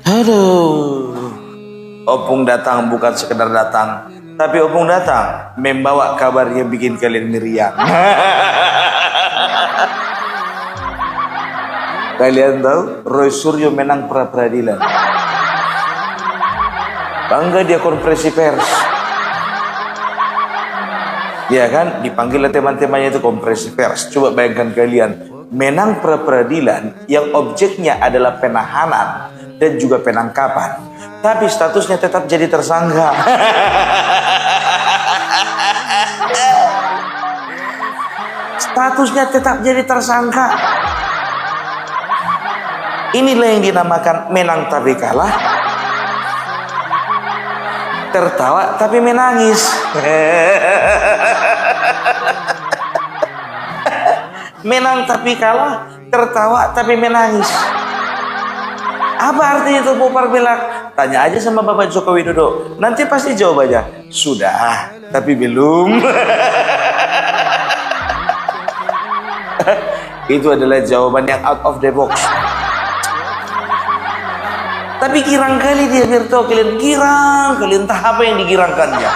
Aduh, opung datang bukan sekedar datang, tapi opung datang membawa kabar yang bikin kalian meriang. Kalian tahu Roy Suryo menang pra peradilan. Bangga dia konferensi pers. Ya kan, dipanggil teman-temannya itu konferensi pers. Coba bayangkan kalian, menang pra peradilan yang objeknya adalah penahanan dan juga penangkapan, tapi statusnya tetap jadi tersangka. Statusnya tetap jadi tersangka. Inilah yang dinamakan menang tapi kalah, tertawa tapi menangis. Menang tapi kalah, tertawa tapi menangis. Apa artinya itu Popar bilang? Tanya aja sama Bapak Joko Widodo, nanti pasti jawab aja, sudah, tapi belum. Itu adalah jawaban yang out of the box. Tapi girang kali dia, biar tahu kalian, girang kalian, entah apa yang digirangkannya.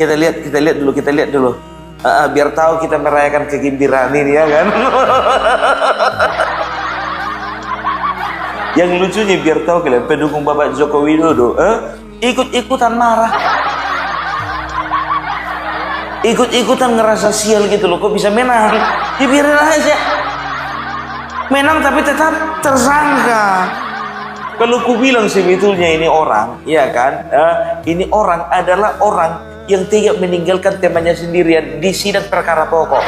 Kita lihat dulu. Biar tahu kita merayakan kegembiraan ini, ya kan? Yang lucunya biar tahu kalian, pendukung Bapak Joko Widodo ikut-ikutan marah, ikut-ikutan ngerasa sial gitu loh, kok bisa menang? Dibiarin aja. Menang tapi tetap tersangka. Kalau ku bilang sebetulnya ini orang, ya kan? Ini orang adalah orang yang tidak meninggalkan temannya sendirian di sidang perkara pokok.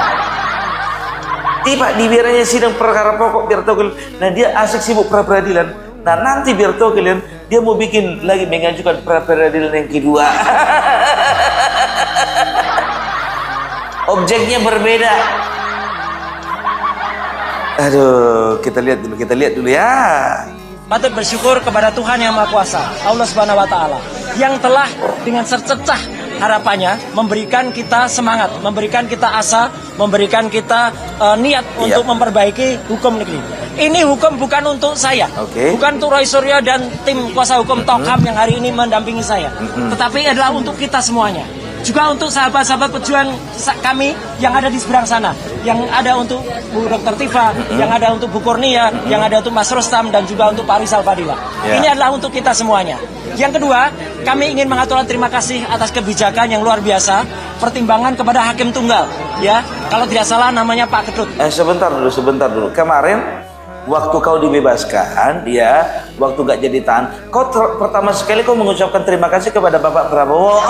Tiba dibiarnya sidang perkara pokok biar tahu kalian. Nah dia asik sibuk pra peradilan. Nah nanti biar tahu kalian, dia mau bikin lagi mengajukan pra peradilan yang kedua. Objeknya berbeda. Aduh, kita lihat dulu ya. Patut bersyukur kepada Tuhan Yang Maha Kuasa, Allah Subhanahu wa taala, yang telah dengan secercah harapannya memberikan kita semangat, memberikan kita asa, memberikan kita niat untuk memperbaiki hukum negeri. Ini hukum bukan untuk saya, bukan untuk Roy Suryo dan tim kuasa hukum Tokam yang hari ini mendampingi saya, tetapi adalah untuk kita semuanya. Juga untuk sahabat-sahabat pejuang kami yang ada di seberang sana, yang ada untuk Bu Dr. Tifa, yang ada untuk Bu Kurnia, yang ada untuk Mas Rustam, dan juga untuk Pak Rizal Fadila. Ini adalah untuk kita semuanya. Yang kedua, kami ingin mengaturkan terima kasih atas kebijakan yang luar biasa, pertimbangan kepada hakim tunggal, ya. Kalau tidak salah namanya Pak Ketut. Sebentar dulu. Kemarin waktu kau dibebaskan, ya, waktu gak jadi tahan, kau pertama sekali kau mengucapkan terima kasih kepada Bapak Prabowo.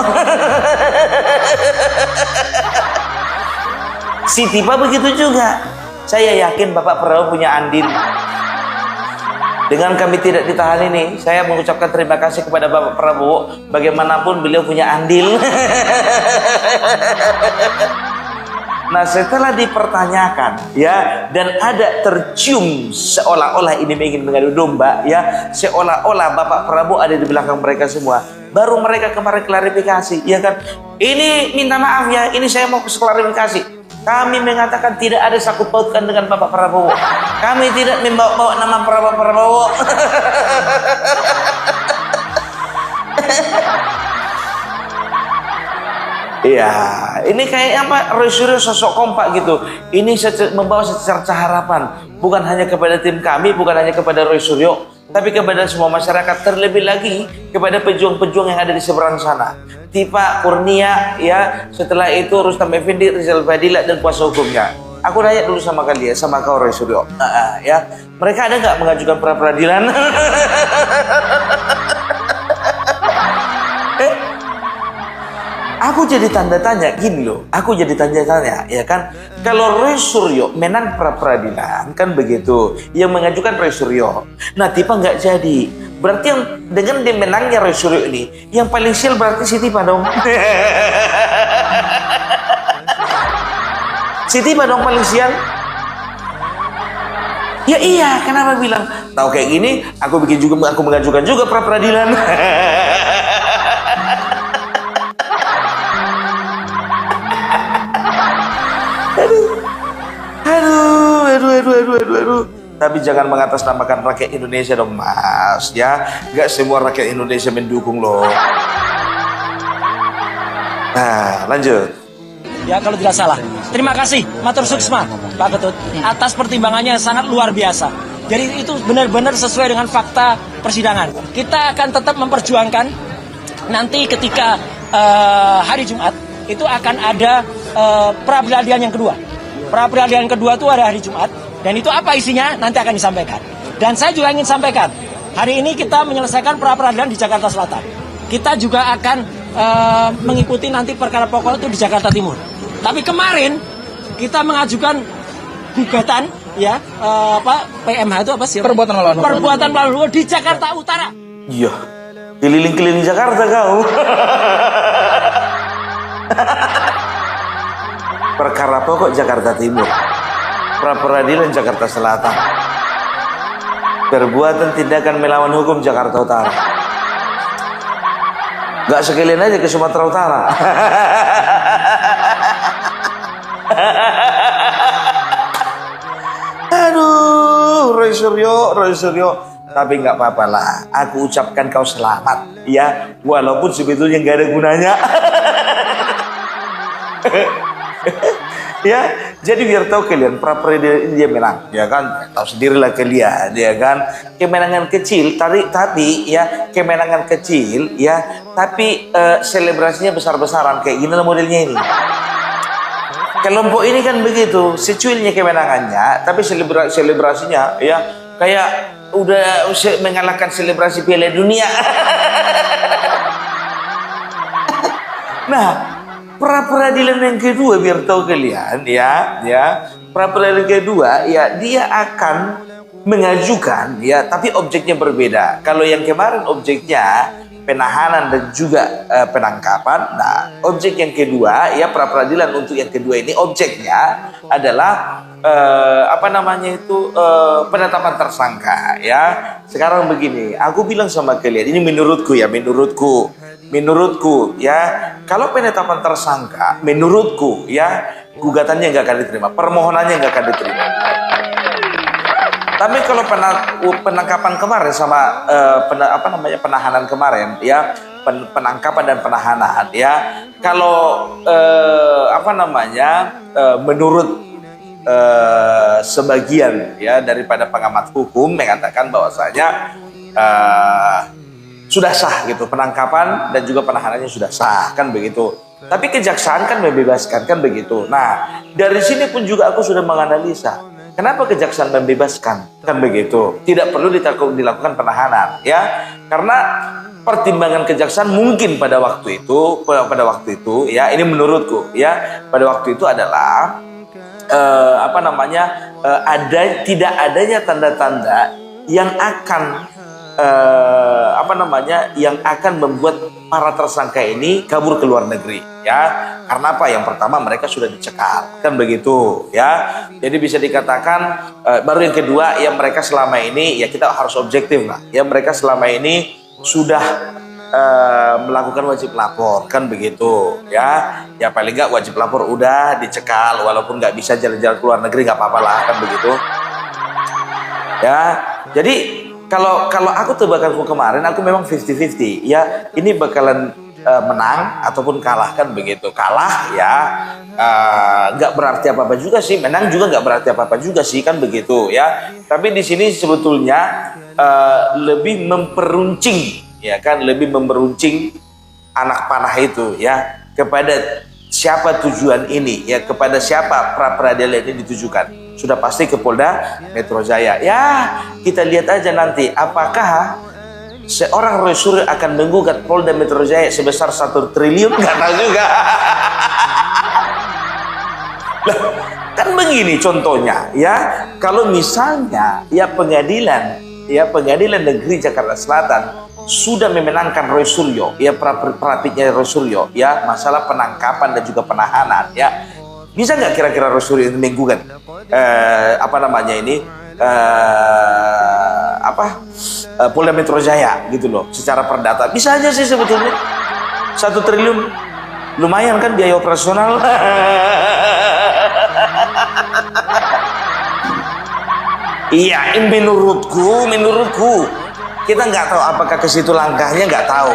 Si Tipa begitu juga. Saya yakin Bapak Prabowo punya andil. Dengan kami tidak ditahan ini, saya mengucapkan terima kasih kepada Bapak Prabowo. Bagaimanapun beliau punya andil. Nah setelah dipertanyakan, ya, dan ada tercium seolah-olah ini ingin mengadu domba, ya, seolah-olah Bapak Prabowo ada di belakang mereka semua, baru mereka kemarin klarifikasi, ya kan? Ini minta maaf ya, ini saya mau klarifikasi. Kami mengatakan tidak ada sangkut pautkan dengan Bapak Prabowo. Kami tidak membawa-bawa nama Prabowo. Iya, ini kayak apa? Roy Suryo sosok kompak gitu. Ini membawa secercah harapan, bukan hanya kepada tim kami, bukan hanya kepada Roy Suryo, tapi kepada semua masyarakat, terlebih lagi kepada pejuang-pejuang yang ada di seberang sana. Tipa, Kurnia, ya, setelah itu Rustam Effendi, Rizal Fadila, dan kuasa hukumnya. Aku nanya dulu sama kalian, sama kau Roy Suryo, ya, mereka ada nggak mengajukan pra peradilan? Aku jadi tanda tanya gini loh, ya kan, kalau Roy Suryo menang pra peradilan kan begitu, yang mengajukan Roy Suryo. Nah Tipa nggak jadi, berarti yang dengan dia menangnya Roy Suryo ini, yang paling sial berarti si Tipa dong. Si Tipa dong paling sial. Ya iya, kenapa bilang tahu kayak gini? Aku mengajukan juga pra peradilan. Aduh. tapi jangan mengatasnamakan rakyat Indonesia dong Mas, ya. Nggak semua rakyat Indonesia mendukung loh. Nah, lanjut. Ya kalau tidak salah. Terima kasih Matur Suksma Pak Ketut atas pertimbangannya yang sangat luar biasa. Jadi itu benar-benar sesuai dengan fakta persidangan. Kita akan tetap memperjuangkan nanti ketika hari Jumat itu akan ada pra-peradilan yang kedua. Pra-peradilan kedua itu ada hari Jumat dan itu apa isinya nanti akan disampaikan. Dan saya juga ingin sampaikan, hari ini kita menyelesaikan pra-peradilan di Jakarta Selatan. Kita juga akan mengikuti nanti perkara pokok itu di Jakarta Timur. Tapi kemarin kita mengajukan gugatan ya PMH itu apa sih? Perbuatan melawan hukum di Jakarta Utara. Iya, keliling-keliling Jakarta kau. Perkara pokok Jakarta Timur, pra-peradilan Jakarta Selatan, perbuatan tindakan melawan hukum Jakarta Utara. Gak sekalian aja ke Sumatera Utara. Aduh, Roy Suryo. Tapi nggak apa-apa lah. Aku ucapkan kau selamat, ya. Walaupun sebetulnya nggak ada gunanya. Ya, jadi biar tahu kalian pra-peradilan ini dia menang, ya kan? Tahu sendirilah kalian, ya kan? Kemenangan kecil, tapi ya kemenangan kecil, ya. Tapi selebrasinya besar-besaran kayak gini lah modelnya ini. Kelompok ini kan begitu, secuilnya kemenangannya, tapi selebrasinya ya kayak udah mengalahkan selebrasi Piala Dunia. Nah, pra-peradilan yang kedua biar tahu kalian ya pra-peradilan kedua ya dia akan mengajukan ya tapi objeknya berbeda. Kalau yang kemarin objeknya penahanan dan juga penangkapan. Nah, objek yang kedua ya pra-peradilan untuk yang kedua ini objeknya adalah penetapan tersangka ya. Sekarang begini, aku bilang sama kalian ini menurutku ya, kalau penetapan tersangka menurutku ya gugatannya nggak akan diterima, permohonannya nggak akan diterima. Tapi kalau penangkapan kemarin sama penahanan kemarin ya, penangkapan dan penahanan ya, kalau menurut sebagian ya daripada pengamat hukum mengatakan bahwasanya sudah sah gitu, penangkapan dan juga penahanannya sudah sah kan begitu. Tapi kejaksaan kan membebaskan kan begitu. Nah, dari sini pun juga aku sudah menganalisa kenapa kejaksaan membebaskan kan begitu. Tidak perlu dilakukan penahanan ya. Karena pertimbangan kejaksaan mungkin pada waktu itu ya, ini menurutku ya, pada waktu itu adalah tidak adanya tanda-tanda yang akan yang akan membuat para tersangka ini kabur ke luar negeri ya. Karena apa? Yang pertama mereka sudah dicekal kan begitu ya. Jadi bisa dikatakan baru yang kedua ya, mereka selama ini ya kita harus objektif lah ya, mereka selama ini sudah melakukan wajib lapor kan begitu ya. Ya paling nggak wajib lapor udah dicekal, walaupun nggak bisa jalan-jalan ke luar negeri nggak apa-apa lah kan begitu ya. Jadi kalau aku tebakanku kemarin, aku memang 50-50 ya, ini bakalan menang ataupun kalah kan begitu. Kalah ya nggak berarti apa-apa juga sih, menang juga nggak berarti apa-apa juga sih kan begitu ya. Tapi di sini sebetulnya lebih memperuncing ya kan, lebih memperuncing anak panah itu ya, kepada siapa tujuan ini ya, kepada siapa pra-peradilan ini ditujukan. Sudah pasti ke Polda Metro Jaya ya. Kita lihat aja nanti apakah seorang Roy Suryo akan menggugat Polda Metro Jaya sebesar 1 triliun, nggak tahu juga. Lah, kan begini contohnya ya, kalau misalnya ya pengadilan negeri Jakarta Selatan sudah memenangkan Roy Suryo ya, pra-peradilannya Roy Suryo ya, masalah penangkapan dan juga penahanan ya, bisa nggak kira-kira Roy Suryo menggugat Polda Metro Jaya gitu loh secara perdata? Bisa aja sih sebetulnya. 1 triliun lumayan kan biaya operasional. Iya, menurutku kita nggak tahu apakah ke situ langkahnya, nggak tahu.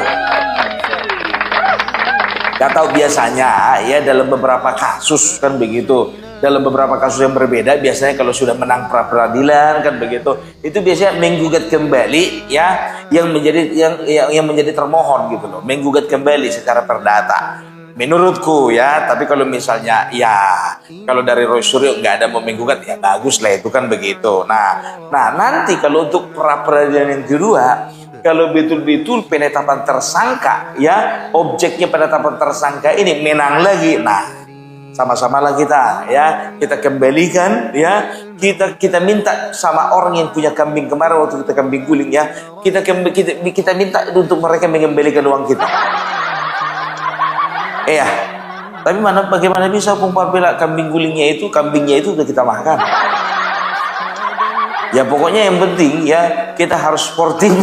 Nggak tahu biasanya ya dalam beberapa kasus kan begitu. Dalam beberapa kasus yang berbeda biasanya kalau sudah menang pra peradilan kan begitu, itu biasanya menggugat kembali ya yang menjadi termohon gitu loh, menggugat kembali secara perdata. Menurutku ya, tapi kalau misalnya ya kalau dari Roy Suryo nggak ada mau menggugat ya bagus lah itu kan begitu. Nah nanti kalau untuk pra peradilan yang kedua, kalau betul-betul penetapan tersangka ya objeknya penetapan tersangka ini menang lagi, nah sama-samalah kita ya, kita kembalikan ya, kita minta sama orang yang punya kambing kemarin waktu kita kambing guling ya, kita minta untuk mereka mengembalikan uang kita. Iya, tapi bagaimana bisa Parbela kambingnya itu udah kita makan. Ya pokoknya yang penting ya kita harus sporting.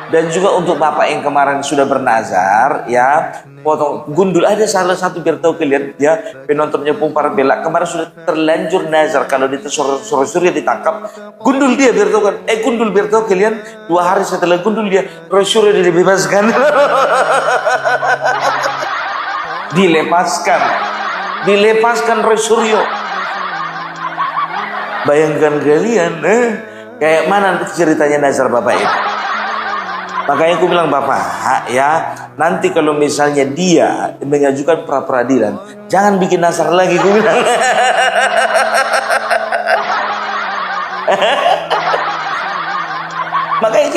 Dan juga untuk bapak yang kemarin sudah bernazar ya, potong gundul, ada salah satu biar tahu kalian ya, penontonnya Parbela kemarin sudah terlanjur nazar kalau di sore ditangkap, gundul dia biar tahu kan, gundul biar tahu kalian 2 hari setelah gundul dia Roy Suryo dibebaskan. dilepaskan Roy Suryo. Bayangkan kalian kayak mana ceritanya nazar bapak itu. Makanya aku bilang bapak ya, nanti kalau misalnya dia mengajukan pra peradilan jangan bikin nazar lagi, aku bilang. Makanya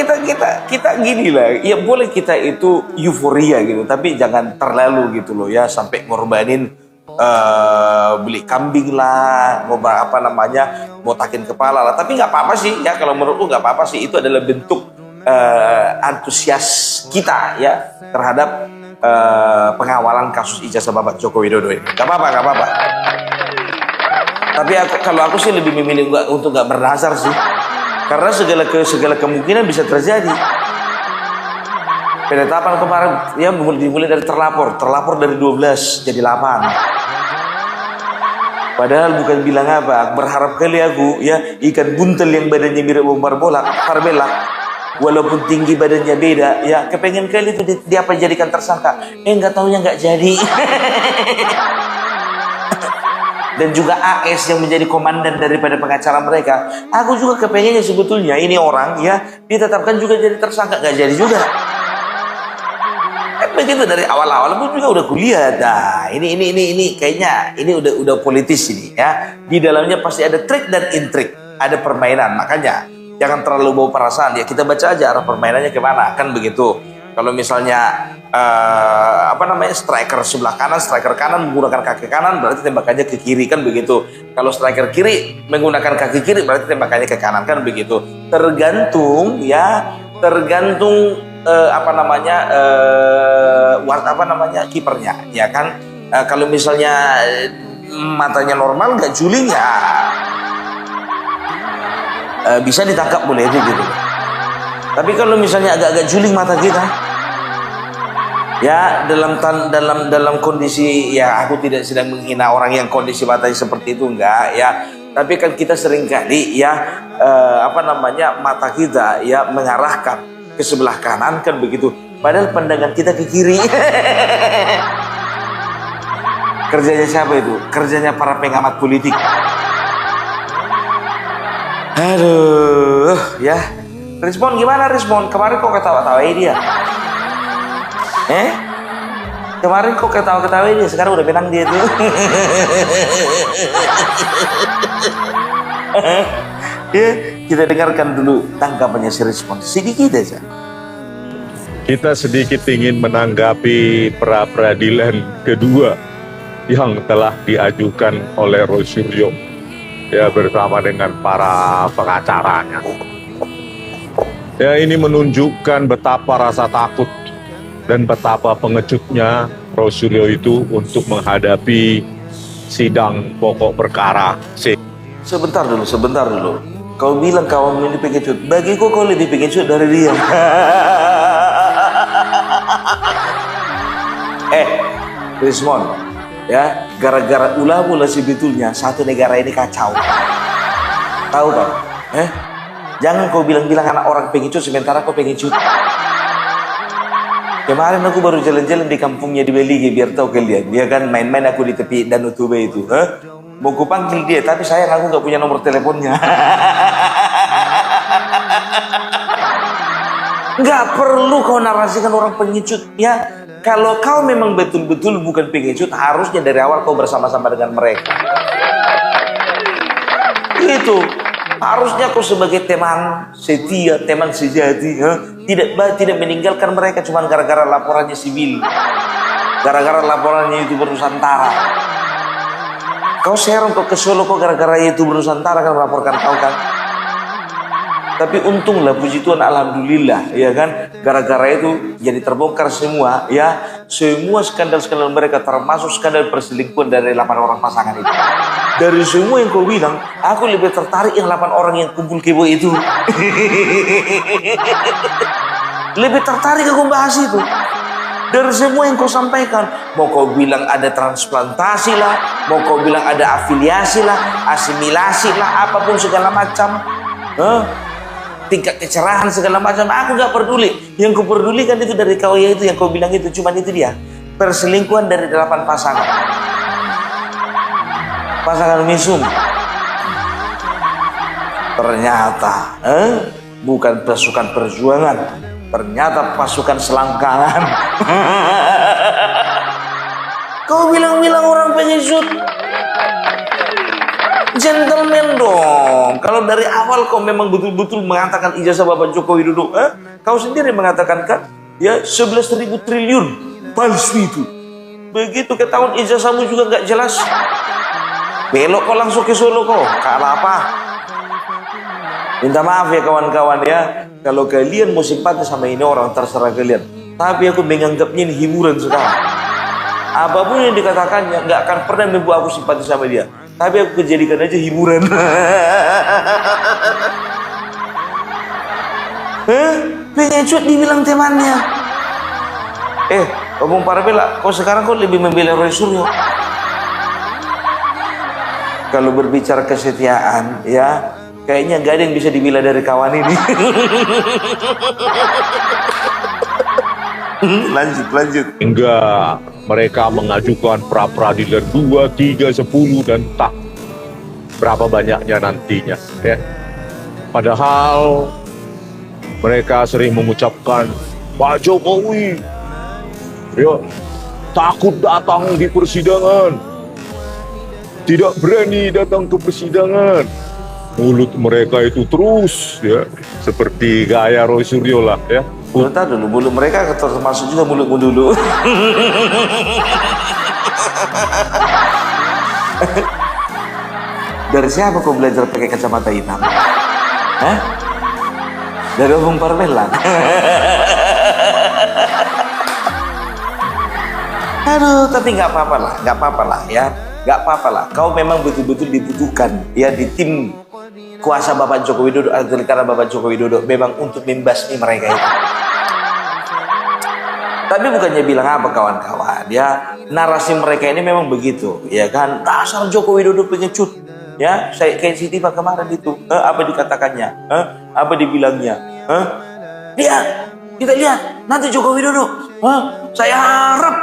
kita gini lah ya, boleh kita itu euforia gitu, tapi jangan terlalu gitu loh ya, sampai ngorbanin beli kambing lah, mau takin kepala lah. Tapi nggak apa-apa sih ya, kalau menurutku nggak apa-apa sih, itu adalah bentuk antusias kita ya terhadap pengawalan kasus ijazah Bapak Joko Widodo ini. Gak apa-apa. Tapi kalau aku sih lebih memilih untuk gak bernazar sih, karena segala kemungkinan bisa terjadi. Penetapan kemarin ya dimulai dari terlapor dari 12 jadi 8. Padahal bukan bilang apa, berharap kali aku ya ikan buntel yang badannya mirip Parbela, walaupun tinggi badannya beda ya, kepengen kali itu dia apa jadikan tersangka, nggak taunya nggak jadi. Dan juga AS yang menjadi komandan daripada pengacara mereka, aku juga kepengennya sebetulnya ini orang ya ditetapkan juga jadi tersangka, nggak jadi juga. Begitu dari awal-awal pun juga udah kuliah. Nah, ini kayaknya ini udah politis ini ya. Di dalamnya pasti ada trik dan intrik, ada permainan. Makanya jangan terlalu bawa perasaan ya, kita baca aja arah permainannya kemana kan begitu. Kalau misalnya striker sebelah kanan, striker kanan menggunakan kaki kanan, berarti tembakannya ke kiri kan begitu. Kalau striker kiri menggunakan kaki kiri, berarti tembakannya ke kanan kan begitu. Tergantung kipernya ya kan. Kalau misalnya matanya normal nggak juling ya bisa ditangkap boleh itu gitu. Tapi kalau misalnya agak-agak juling mata kita ya, dalam kondisi ya, aku tidak sedang menghina orang yang kondisi matanya seperti itu, enggak ya, tapi kan kita sering kali ya mata kita ya mengarahkan ke sebelah kanan kan begitu, padahal pandangan kita ke kiri. Kerjanya siapa itu? Kerjanya para pengamat politik. Aduh ya. Respon gimana respon? Kemarin kok ketawa-tawain dia? Kemarin kok ketawa-ketawain dia, sekarang udah menang dia tuh. Ya, kita dengarkan dulu tanggapannya si Respon sedikit aja. Kita sedikit ingin menanggapi pra peradilan kedua yang telah diajukan oleh Roy Suryo ya bersama dengan para pengacaranya. Ya, ini menunjukkan betapa rasa takut dan betapa pengejutnya Roy Suryo itu untuk menghadapi sidang pokok perkara. Sebentar dulu. Kau bilang kamu ini pengecut. Bagiku kau lebih pengecut dari dia. Rismon, ya gara-gara ulah-ulah sebetulnya satu negara ini kacau. Tahu kau? Jangan kau bilang-bilang anak orang pengecut sementara kau pengecut. Kemarin aku baru jalan-jalan di kampungnya di Belige, biar tahu kalian. Dia kan main-main aku di tepi Danau Toba itu. Mau ku panggil dia, tapi sayang aku nggak punya nomor teleponnya. Nggak perlu kau narasikan orang pengecut ya. Kalau kau memang betul-betul bukan pengecut, harusnya dari awal kau bersama-sama dengan mereka. Itu harusnya kau sebagai teman setia, teman sejati, tidak meninggalkan mereka cuma gara-gara laporannya sibil, gara-gara laporannya YouTuber Nusantara. Kau share untuk ke Solo kok gara-gara YouTuber Nusantara kan melaporkan kau kan. Tapi untunglah, puji Tuhan, alhamdulillah, ya kan, gara-gara itu jadi terbongkar semua, ya, semua skandal-skandal mereka, termasuk skandal perselingkuhan dari 8 orang pasangan itu. Dari semua yang kau bilang, aku lebih tertarik yang 8 orang yang kumpul kebo itu. Lebih tertarik aku bahas itu. Dari semua yang kau sampaikan, mau kau bilang ada transplantasi lah, mau kau bilang ada afiliasi lah, asimilasi lah, apapun segala macam, tingkat kecerahan segala macam, aku gak peduli. Yang ku pedulikan itu dari kau, yaitu yang kau bilang itu, cuman itu dia, perselingkuhan dari 8 pasangan. Pasangan mesum. Ternyata bukan pasukan perjuangan, ternyata pasukan selangkangan. Kau bilang-bilang orang pengecut, gentleman dong. Kalau dari awal kau memang betul-betul mengatakan ijazah Bapak Joko Widodo, kau sendiri mengatakan kan, ya 11.000 triliun palsu itu. Begitu ketahuan ijazahmu juga nggak jelas, belok kau langsung ke Solo kau. Karena apa? Minta maaf ya kawan-kawan ya, kalau kalian mau simpati sama ini orang terserah kalian. Tapi aku menganggapnya ini hiburan sekarang. Apapun yang dikatakannya nggak akan pernah membuat aku simpati sama dia. Tapi aku jadikan aja hiburan. Pengecut dibilang temannya. Bung Parabela, kau sekarang kok lebih membela Roy Suryo. Kalau berbicara kesetiaan, ya kayaknya gak ada yang bisa dibela dari kawan ini. Lanjut. Enggak, mereka mengajukan pra-peradilan 2, 3, 10 dan tak berapa banyaknya nantinya, ya. Padahal mereka sering mengucapkan Pak Jokowi, ya, takut datang di persidangan, tidak berani datang ke persidangan. Mulut mereka itu terus, ya, seperti gaya Roy Suryo lah, ya. Bentar dulu, mulut mereka termasuk juga mulutmu dulu. Dari siapa kau belajar pakai kacamata hitam? Dari Bung Parabela. Aduh, tapi nggak apa-apa lah ya, nggak apa-apa lah. Kau memang betul-betul dibutuhkan ya di tim kuasa Bapak Joko Widodo, karena Bapak Joko Widodo memang untuk membasmi mereka itu. Tapi bukannya bilang apa kawan-kawan ya, narasi mereka ini memang begitu ya kan, dasar Joko Widodo pengecut ya. Saya kayak Siti Pak kemarin itu, apa dikatakannya, apa dibilangnya, kita lihat nanti Joko Widodo, saya harap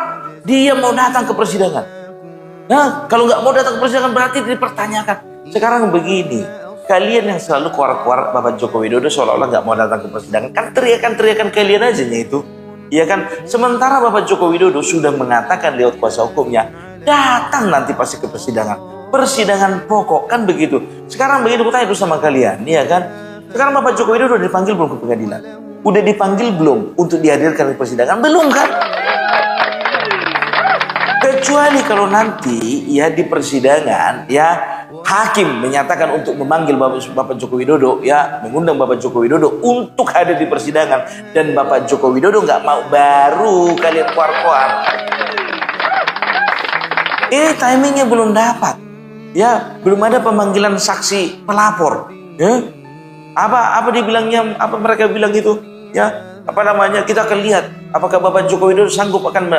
dia mau datang ke persidangan. Kalau nggak mau datang ke persidangan berarti dipertanyakan. Sekarang begini, kalian yang selalu kuar-kuar Bapak Joko Widodo seolah-olah nggak mau datang ke persidangan, kan teriakan-teriakan kalian aja itu, ya kan. Sementara Bapak Joko Widodo sudah mengatakan lewat kuasa hukumnya, datang nanti pasti ke persidangan pokok, kan begitu. Sekarang begitu, aku tanya dulu sama kalian, ya kan. Sekarang Bapak Joko Widodo udah dipanggil belum ke pengadilan? Udah dipanggil belum untuk dihadirkan ke persidangan? Belum kan? Kecuali kalau nanti ya di persidangan ya hakim menyatakan untuk memanggil Bapak Joko Widodo, ya mengundang Bapak Joko Widodo untuk hadir di persidangan, dan Bapak Joko Widodo nggak mau, baru kalian kuar-kuar. Timingnya belum dapat, ya belum ada pemanggilan saksi pelapor, ya apa dibilangnya, apa mereka bilang itu, ya apa namanya, kita akan lihat apakah Bapak Joko Widodo sanggup akan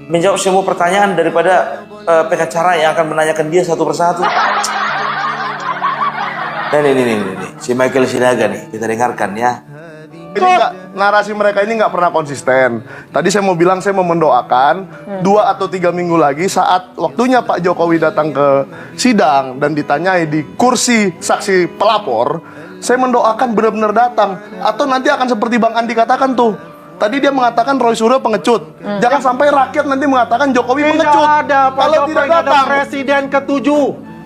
menjawab semua pertanyaan daripada pengacara yang akan menanyakan dia satu persatu. Nah, nih, si Michael Sinaga nih, kita dengarkan ya. Narasi mereka ini nggak pernah konsisten. Tadi saya mau bilang, saya mau mendoakan 2 atau 3 minggu lagi saat waktunya Pak Jokowi datang ke sidang dan ditanyai di kursi saksi pelapor, saya mendoakan benar-benar datang. Atau nanti akan seperti Bang Andi katakan tuh. Tadi dia mengatakan Roy Suryo pengecut. Jangan sampai rakyat nanti mengatakan Jokowi pengecut. Kalau tidak datang, presiden ke-7.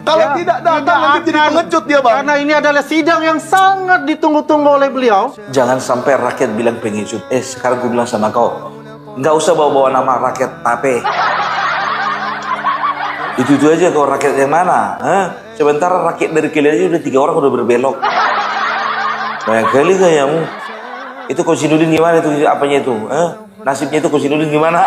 kalau tidak datang nanti jadi pengecut dia, Bang. Karena ini adalah sidang yang sangat ditunggu-tunggu oleh beliau. Jangan sampai rakyat bilang pengecut. Sekarang gue bilang sama kau, nggak usah bawa-bawa nama rakyat tape. Itu aja kau rakyat yang mana? Sementara rakyat dari kalian aja udah 3 orang udah berbelok. Banyak kali kayamu. Itu Kosinudin gimana itu? Apanya itu? Nasibnya itu Kosinudin gimana?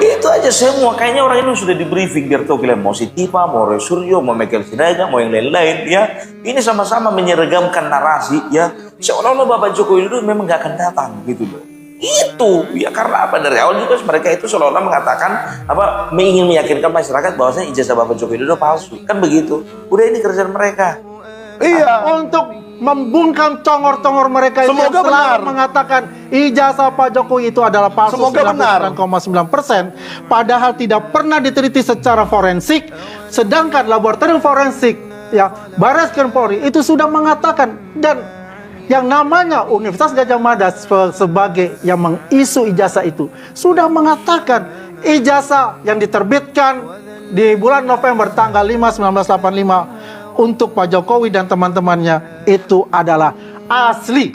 Itu aja semua. Kayaknya orang ini sudah di briefing biar tahu kalian mau si Tipa, mau Roy Suryo, mau Michael Sinaga, mau yang lain-lain ya. Ini sama-sama menyeregamkan narasi ya. Seolah-olah Bapak Jokowi Widodo memang gak akan datang gitu loh. Itu ya karena apa, dari awal juga mereka itu seolah-olah mengatakan apa, ingin meyakinkan masyarakat bahwasanya ijazah Bapak Jokowi Widodo palsu. Kan begitu. Udah ini kerjaan mereka. Iya. Untuk membungkam congor-congor mereka itu yang Semoga selalu benar. mengatakan ijazah Pak Jokowi itu adalah palsu. Semoga benar. 99,9%, padahal tidak pernah diteliti secara forensik. Sedangkan laboratorium forensik ya Barreskrim Polri itu sudah mengatakan, dan yang namanya Universitas Gadjah Mada sebagai yang mengisu ijazah itu sudah mengatakan ijazah yang diterbitkan di bulan November tanggal 5 1985 untuk Pak Jokowi dan teman-temannya itu adalah asli.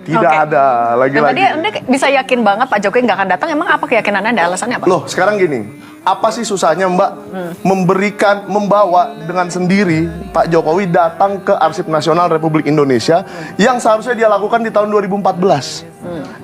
Tidak Oke. ada Nah, lagi-lagi. tadi Anda bisa yakin banget Pak Jokowi nggak akan datang. Emang apa keyakinan Anda? Alasannya apa? Loh, sekarang gini, apa sih susahnya Mbak membawa dengan sendiri Pak Jokowi datang ke Arsip Nasional Republik Indonesia yang seharusnya dia lakukan di tahun 2014.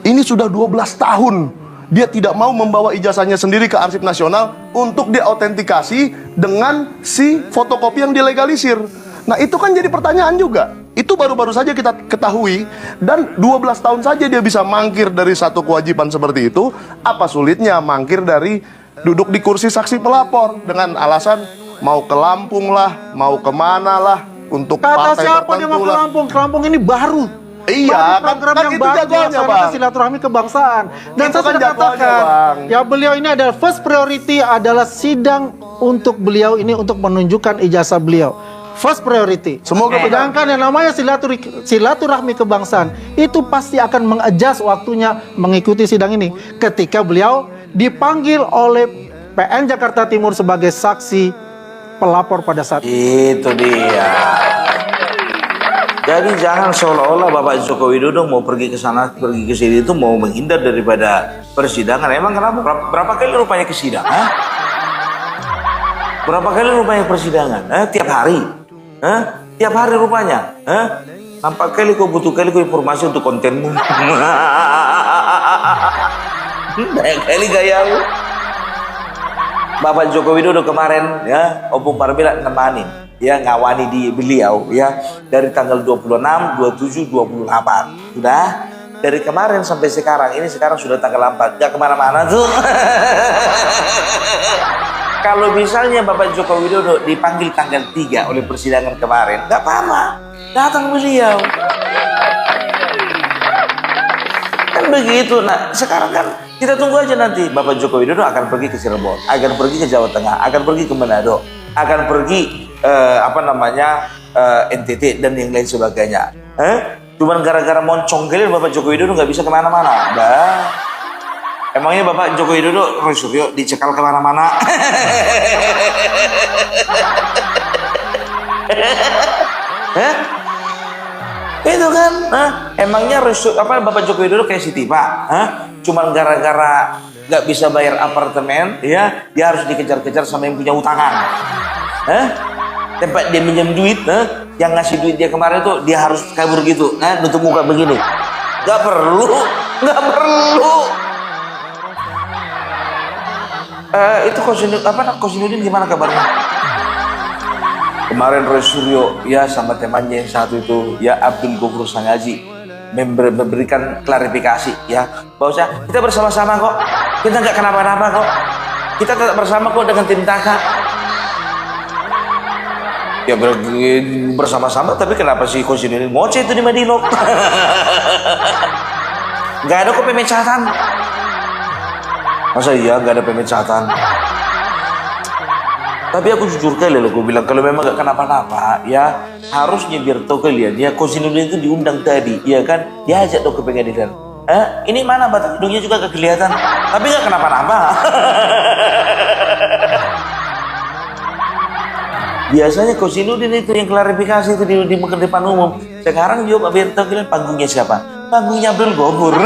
Ini sudah 12 tahun dia tidak mau membawa ijazahnya sendiri ke Arsip Nasional untuk diautentikasi dengan si fotokopi yang dilegalisir. Nah, itu kan jadi pertanyaan juga. Itu baru-baru saja kita ketahui, dan 12 tahun saja dia bisa mangkir dari satu kewajiban seperti itu. Apa sulitnya mangkir dari duduk di kursi saksi pelapor dengan alasan mau ke Lampung lah, mau kemana lah, untuk Kata partai siapa dia mau tertentu ke lah. Lampung? Ke Lampung ini baru. Iya, Program kan yang itu baru jagoannya, dilaksanakan Bang. silaturahmi kebangsaan. Dan Itu saya kan sudah jagoannya, katakan, Bang. ya beliau ini adalah first priority adalah sidang untuk beliau ini untuk menunjukkan ijazah beliau. First priority. Semoga benar. Sedangkan yang namanya silaturahmi kebangsaan itu pasti akan mengadjust waktunya mengikuti sidang ini ketika beliau dipanggil oleh PN Jakarta Timur sebagai saksi pelapor pada saat Itu dia. Jadi jangan seolah-olah Bapak Joko Widodo mau pergi ke sana, pergi ke sini itu mau menghindar daripada persidangan. Emang kenapa? Berapa kali rupanya ke sidang? Berapa kali rupanya persidangan? Tiap hari? Tiap hari rupanya? Nampak kali kau butuh kali kau informasi untuk kontenmu. Banyak kali gayamu. Bapak Joko Widodo kemarin ya, Opung Parmila nemanin ya, ngawani di beliau ya dari tanggal 26, 27, 28. Sudah dari kemarin sampai sekarang, ini sekarang sudah tanggal 4, gak kemana-mana tuh. Kalau misalnya Bapak Joko Widodo dipanggil tanggal 3 oleh persidangan kemarin, gak apa-apa, datang beliau. Kan begitu. Nah sekarang kan kita tunggu aja nanti Bapak Joko Widodo akan pergi ke Cirebon, akan pergi ke Jawa Tengah, akan pergi ke Manado, akan pergi NTT dan yang lain sebagainya. Cuman gara-gara moncong kalian Bapak Joko Widodo nggak bisa kemana-mana. Emangnya Bapak Joko Widodo Roy Suryo dicekal kemana-mana? Itu kan, emangnya Bapak Joko Widodo kayak si Tipa, cuman gara-gara nggak bisa bayar apartemen, ya, dia harus dikejar-kejar sama yang punya utangan, tempat dia minjem duit, yang ngasih duit dia kemarin tuh dia harus kabur gitu, nutup muka begini, nggak perlu. Itu Kosinudin gimana kabarnya? Kemarin Roy Suryo ya sama temannya yang satu itu ya Abdul Gofur Sangaji memberikan klarifikasi ya bahwa kita bersama-sama kok, Kita nggak kenapa-napa kok. Kita tetap bersama kok dengan tim Taka. Ya bersama-sama, tapi kenapa si Coach ini ngoceh itu di Madinok? Nggak ada kok pemecatan. Masa iya nggak ada pemecatan? Tapi aku jujur kali loh, gue bilang kalau memang gak kenapa-napa, ya harusnya biar tahu kalian, ya Coach Nurdin itu diundang tadi, ya kan, diajak dong ke pengadilan. Ini mana batang hidungnya juga gak kelihatan, tapi gak kenapa-napa. Biasanya Coach Nurdin itu yang klarifikasi itu di depan umum. Sekarang juga biar tahu kalian panggungnya siapa? Panggungnya Abdul Gofur.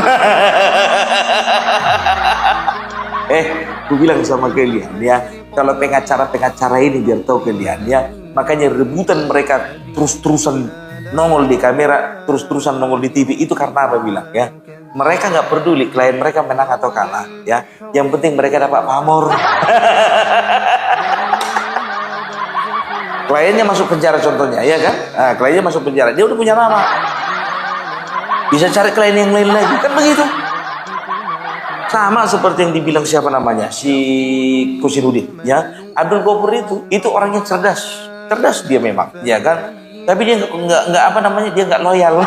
Gue bilang sama kalian ya, kalau pengacara ini biar tahu kalian ya, makanya rebutan mereka terus-terusan nongol di kamera, terus-terusan nongol di TV itu karena apa bilang ya? Mereka nggak peduli klien mereka menang atau kalah ya, yang penting mereka dapat pamor. Kliennya masuk penjara contohnya ya kan? Nah, kliennya masuk penjara, dia udah punya nama, bisa cari klien yang lain lagi kan begitu. Sama seperti yang dibilang siapa namanya, si Coach Nurdin ya, Abdul Gofur itu orangnya cerdas dia memang ya kan, tapi dia nggak apa namanya, dia nggak loyal.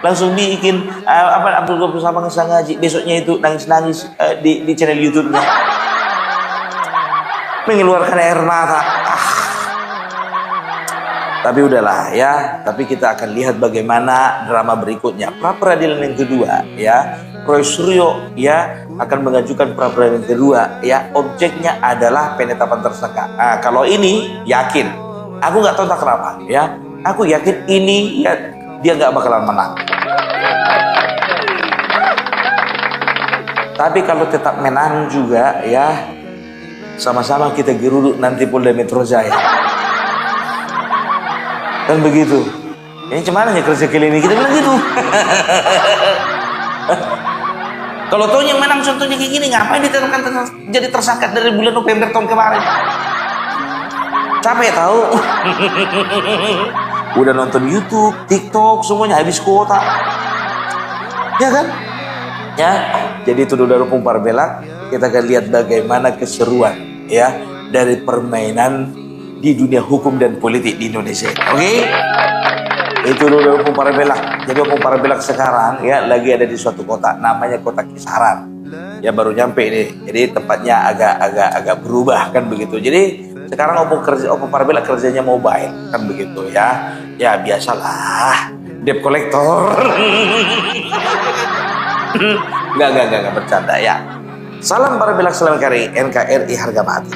Langsung bikin Abdul Gofur sama ngaji, besoknya itu nangis di channel YouTube-nya, mengeluarkan air mata. Tapi udahlah ya, tapi kita akan lihat bagaimana drama berikutnya. Pra peradilan yang kedua ya, Roy Suryo ya akan mengajukan pra peradilan yang kedua ya, objeknya adalah penetapan tersangka. Kalau ini yakin, aku nggak tahu tak kenapa ya, aku yakin ini ya dia nggak bakalan menang. Tapi kalau tetap menang juga ya, sama-sama kita geruduk nanti Polda Metro Jaya. Dan begitu. Ini cuman ya kerja kali ini kita bilang gitu. Kalau tahu yang menang contohnya kayak gini, ngapain ditetapkan jadi tersangka dari bulan November tahun kemarin? Capek tahu. Udah nonton YouTube, TikTok, semuanya habis kuota. Ya kan? Ya. Jadi itu udah Rumpung Parabela. Kita akan lihat bagaimana keseruan ya dari permainan di dunia hukum dan politik di Indonesia. Oke? Itu dulu Opung Parabela. Jadi Opung Parabela sekarang ya lagi ada di suatu kota, namanya Kota Kisaran. Ya baru nyampe ini. Jadi tempatnya agak berubah kan begitu. Jadi sekarang Opung Parabela kerjanya mobile kan begitu ya. Ya biasalah, debt collector. Enggak bercanda ya. Salam Parabela, salam KRI, NKRI harga mati.